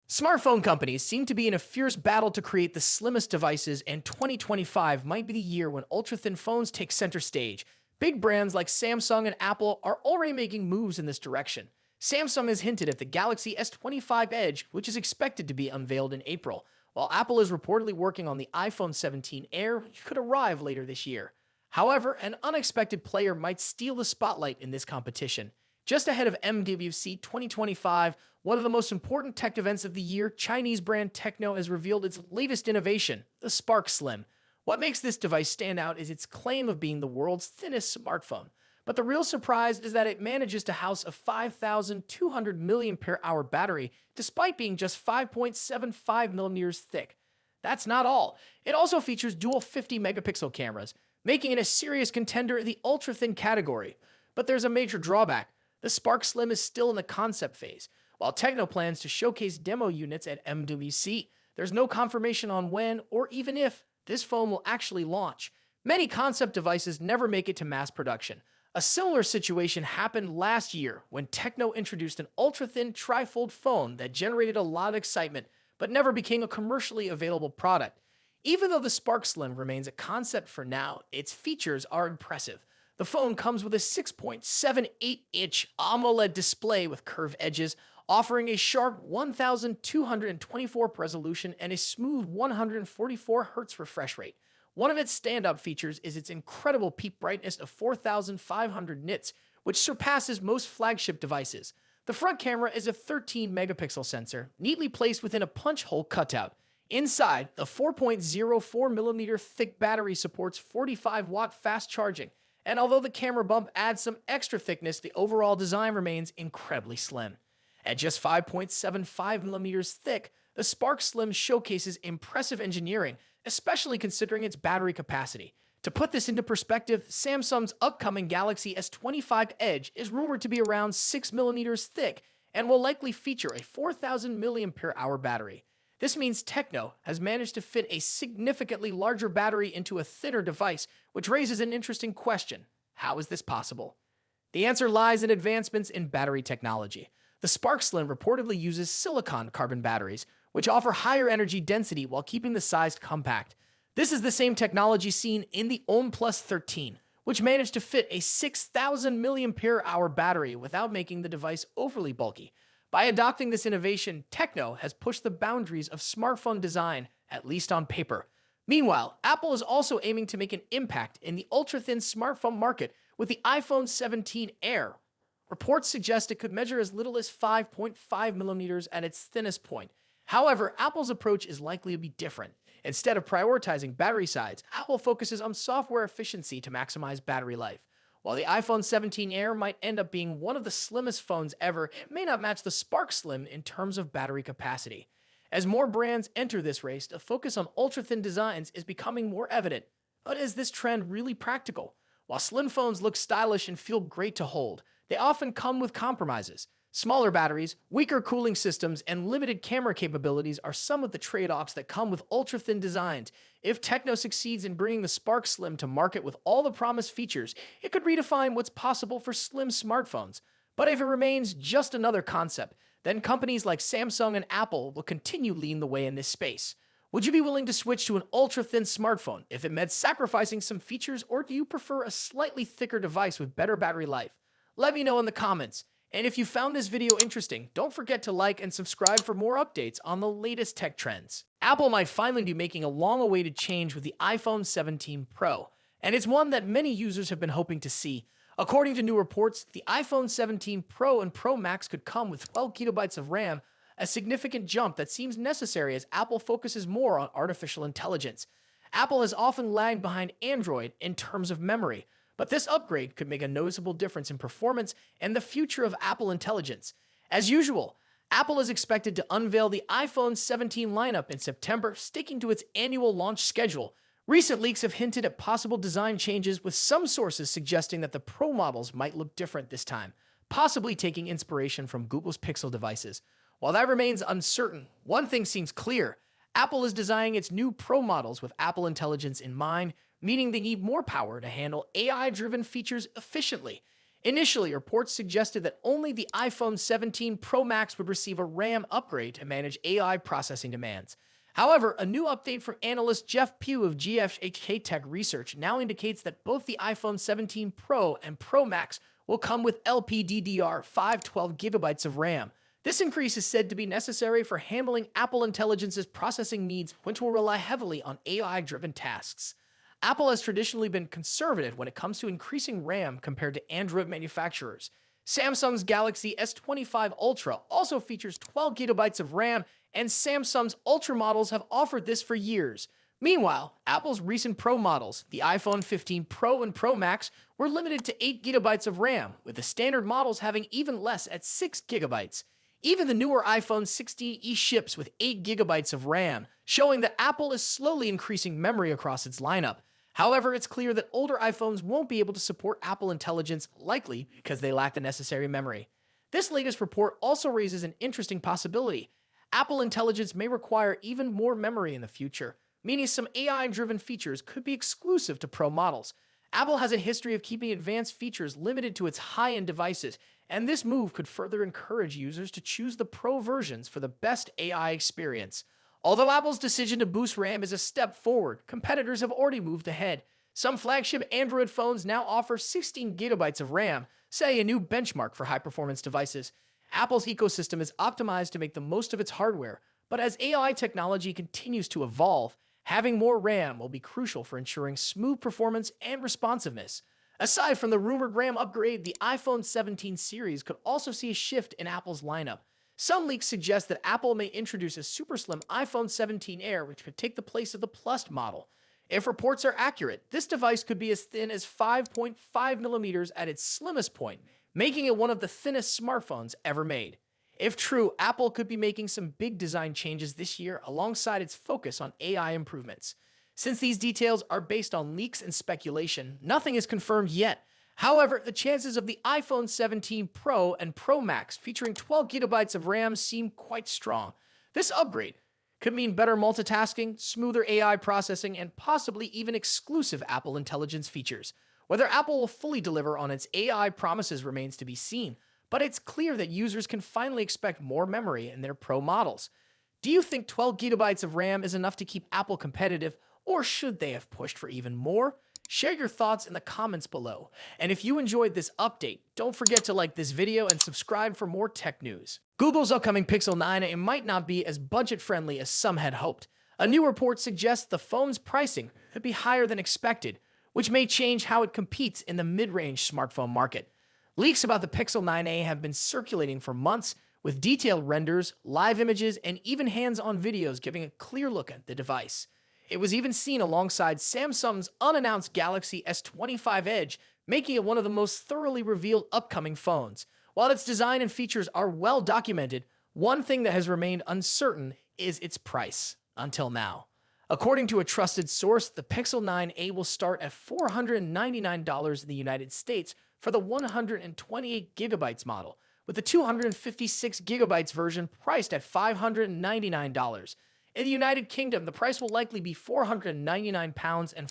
Smartphone companies seem to be in a fierce battle to create the slimmest devices, and 2025 might be the year when ultra-thin phones take center stage. Big brands like Samsung and Apple are already making moves in this direction. Samsung has hinted at the Galaxy S25 Edge, which is expected to be unveiled in April, while Apple is reportedly working on the iPhone 17 Air, which could arrive later this year. However, an unexpected player might steal the spotlight in this competition. Just ahead of MWC 2025, one of the most important tech events of the year, Chinese brand Tecno has revealed its latest innovation, the Spark Slim. What makes this device stand out is its claim of being the world's thinnest smartphone. But the real surprise is that it manages to house a 5,200 mAh battery despite being just 5.75 millimeters thick. That's not all. It also features dual 50 megapixel cameras, making it a serious contender in the ultra-thin category. But there's a major drawback. The Spark Slim is still in the concept phase. While Tecno plans to showcase demo units at MWC, there's no confirmation on when or even if this phone will actually launch. Many concept devices never make it to mass production. A similar situation happened last year when Tecno introduced an ultra-thin trifold phone that generated a lot of excitement but never became a commercially available product. Even though the Spark Slim remains a concept for now, its features are impressive. The phone comes with a 6.78-inch AMOLED display with curved edges, offering a sharp 1224 resolution and a smooth 144 Hz refresh rate. One of its standout features is its incredible peak brightness of 4,500 nits, which surpasses most flagship devices. The front camera is a 13 megapixel sensor, neatly placed within a punch hole cutout. Inside, the 4.04mm thick battery supports 45-watt fast charging, and although the camera bump adds some extra thickness, the overall design remains incredibly slim. At just 5.75 millimeters thick, the Spark Slim showcases impressive engineering, especially considering its battery capacity. To put this into perspective, Samsung's upcoming Galaxy S25 Edge is rumored to be around 6 millimeters thick and will likely feature a 4,000 mAh battery. This means Tecno has managed to fit a significantly larger battery into a thinner device, which raises an interesting question. How is this possible? The answer lies in advancements in battery technology. The Spark Slim reportedly uses silicon carbon batteries, which offer higher energy density while keeping the size compact. This is the same technology seen in the OnePlus 13, which managed to fit a 6,000 mAh battery without making the device overly bulky. By adopting this innovation, Tecno has pushed the boundaries of smartphone design, at least on paper. Meanwhile, Apple is also aiming to make an impact in the ultra-thin smartphone market with the iPhone 17 Air. Reports suggest it could measure as little as 5.5 millimeters at its thinnest point. However, Apple's approach is likely to be different. Instead of prioritizing battery size, Apple focuses on software efficiency to maximize battery life. While the iPhone 17 Air might end up being one of the slimmest phones ever, it may not match the Spark Slim in terms of battery capacity. As more brands enter this race, the focus on ultra-thin designs is becoming more evident. But is this trend really practical? While slim phones look stylish and feel great to hold, they often come with compromises. Smaller batteries, weaker cooling systems, and limited camera capabilities are some of the trade-offs that come with ultra-thin designs. If Tecno succeeds in bringing the Spark Slim to market with all the promised features, it could redefine what's possible for slim smartphones. But if it remains just another concept, then companies like Samsung and Apple will continue leading the way in this space. Would you be willing to switch to an ultra-thin smartphone if it meant sacrificing some features, or do you prefer a slightly thicker device with better battery life? Let me know in the comments. And if you found this video interesting, don't forget to like and subscribe for more updates on the latest tech trends. Apple might finally be making a long-awaited change with the iPhone 17 Pro, and it's one that many users have been hoping to see. According to new reports, the iPhone 17 Pro and Pro Max could come with 12 gigabytes of RAM, a significant jump that seems necessary as Apple focuses more on artificial intelligence. Apple has often lagged behind Android in terms of memory, but this upgrade could make a noticeable difference in performance and the future of Apple Intelligence. As usual, Apple is expected to unveil the iPhone 17 lineup in September, sticking to its annual launch schedule. Recent leaks have hinted at possible design changes, with some sources suggesting that the Pro models might look different this time, possibly taking inspiration from Google's Pixel devices. While that remains uncertain, one thing seems clear. Apple is designing its new Pro models with Apple Intelligence in mind, meaning they need more power to handle AI-driven features efficiently. Initially, reports suggested that only the iPhone 17 Pro Max would receive a RAM upgrade to manage AI processing demands. However, a new update from analyst Jeff Pugh of GFHK Tech Research now indicates that both the iPhone 17 Pro and Pro Max will come with LPDDR5 12GB of RAM. This increase is said to be necessary for handling Apple Intelligence's processing needs, which will rely heavily on AI-driven tasks. Apple has traditionally been conservative when it comes to increasing RAM compared to Android manufacturers. Samsung's Galaxy S25 Ultra also features 12GB of RAM, and Samsung's Ultra models have offered this for years. Meanwhile, Apple's recent Pro models, the iPhone 15 Pro and Pro Max, were limited to 8GB of RAM, with the standard models having even less at 6GB. Even the newer iPhone 16e ships with 8GB of RAM, showing that Apple is slowly increasing memory across its lineup. However, it's clear that older iPhones won't be able to support Apple Intelligence, likely because they lack the necessary memory. This latest report also raises an interesting possibility. Apple Intelligence may require even more memory in the future, meaning some AI-driven features could be exclusive to Pro models. Apple has a history of keeping advanced features limited to its high-end devices, and this move could further encourage users to choose the Pro versions for the best AI experience. Although Apple's decision to boost RAM is a step forward, competitors have already moved ahead. Some flagship Android phones now offer 16GB of RAM, setting a new benchmark for high-performance devices. Apple's ecosystem is optimized to make the most of its hardware, but as AI technology continues to evolve, having more RAM will be crucial for ensuring smooth performance and responsiveness. Aside from the rumored RAM upgrade, the iPhone 17 series could also see a shift in Apple's lineup. Some leaks suggest that Apple may introduce a super slim iPhone 17 Air, which could take the place of the Plus model. If reports are accurate, this device could be as thin as 5.5mm at its slimmest point, making it one of the thinnest smartphones ever made. If true, Apple could be making some big design changes this year alongside its focus on AI improvements. Since these details are based on leaks and speculation, nothing is confirmed yet. However, the chances of the iPhone 17 Pro and Pro Max featuring 12GB of RAM seem quite strong. This upgrade could mean better multitasking, smoother AI processing, and possibly even exclusive Apple Intelligence features. Whether Apple will fully deliver on its AI promises remains to be seen, but it's clear that users can finally expect more memory in their Pro models. Do you think 12GB of RAM is enough to keep Apple competitive, or should they have pushed for even more? Share your thoughts in the comments below. And if you enjoyed this update, don't forget to like this video and subscribe for more tech news. Google's upcoming Pixel 9a might not be as budget-friendly as some had hoped. A new report suggests the phone's pricing could be higher than expected, which may change how it competes in the mid-range smartphone market. Leaks about the Pixel 9a have been circulating for months, with detailed renders, live images, and even hands-on videos giving a clear look at the device. It was even seen alongside Samsung's unannounced Galaxy S25 Edge, making it one of the most thoroughly revealed upcoming phones. While its design and features are well documented, one thing that has remained uncertain is its price, until now. According to a trusted source, the Pixel 9a will start at $499 in the United States for the 128GB model, with the 256GB version priced at $599. In the United Kingdom, the price will likely be £499 and